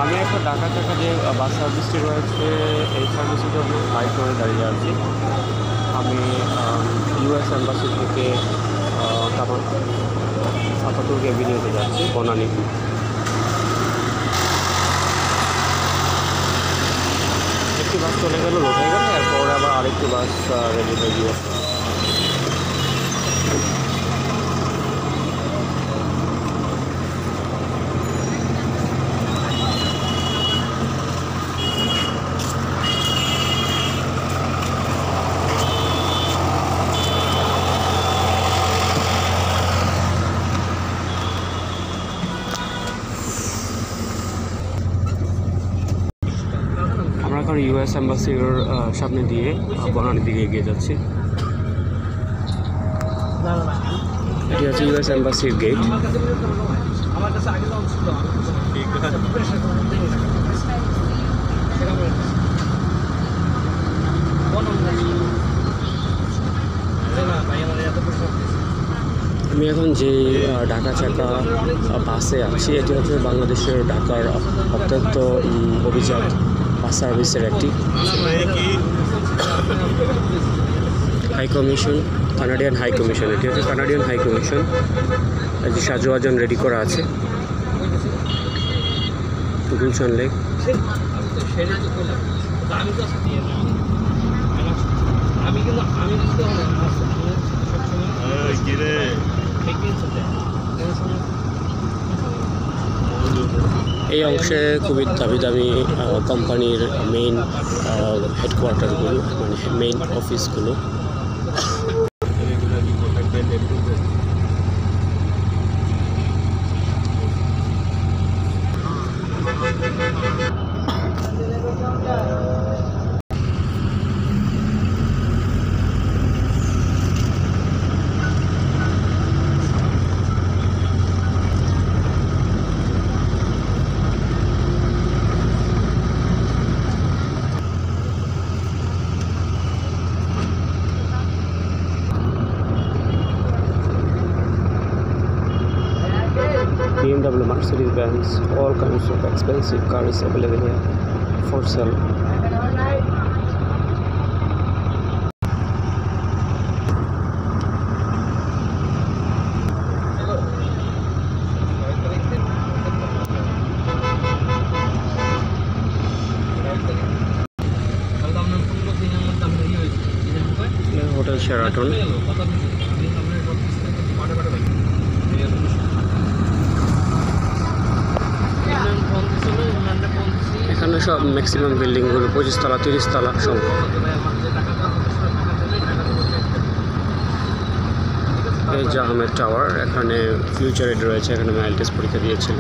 আমি এখন ঢাকা থেকে যে বাস সার্ভিসটি রয়েছে এই সার্ভিসের জন্য ফ্লাইট করে দাঁড়িয়ে আছি। আমি ইউএস এম্বাসি থেকে আপাতত এভিনিউতে যাচ্ছি বনানী। একটি বাস চলে গেল, লোড হয়ে গেল, এরপরে আবার আরেকটি বাস রেডি হয়ে গিয়ে এখন ইউএস এম্বাসির সামনে দিয়ে বনানীর দিকে এগিয়ে যাচ্ছি। এটি হচ্ছে ইউএস এম্বাসির গেট। আমি এখন যে ঢাকা চাকা বাসে আছি এটি হচ্ছে বাংলাদেশের ঢাকার অত্যন্ত অভিজাত বাস সার্ভিসের একটি high commission, Canadian high commission. এটি হচ্ছে কানাডিয়ান হাই কমিশন। যে সাজোয়াজন রেডি করা আছে গুলশান লেক। এই অংশে খুবই দামি দামি কোম্পানির মেইন হেডকোয়ার্টারগুলো, মানে main অফিসগুলো। BMW, Mercedes-Benz, all kinds of expensive cars available here for sale. Hotel Sheraton. এখানে সব ম্যাক্সিমাম বিল্ডিংগুলো 25 তলা 30 তলা সব। এই যে আহমেদ টাওয়ার, এখানে ফিউচার এড রয়েছে, এখানে আমি আইএলটিএস পরীক্ষা দিয়েছিল।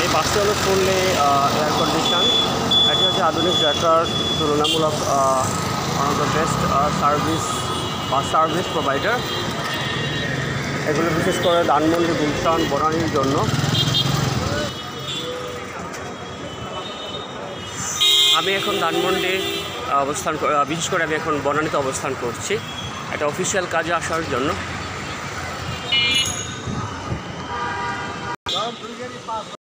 এই বাসটি হলো ফুললি এয়ার কন্ডিশন। এটি হচ্ছে আধুনিক ঢাকার তুলনামূলক one of the best service provider. এগুলো বিশেষ করে ধানমন্ডি, গুলশান, বনানীর জন্য। আমি এখন ধানমন্ডি বিশেষ করে আমি এখন বনানীতে অবস্থান করছি একটা অফিসিয়াল কাজে আসার জন্য।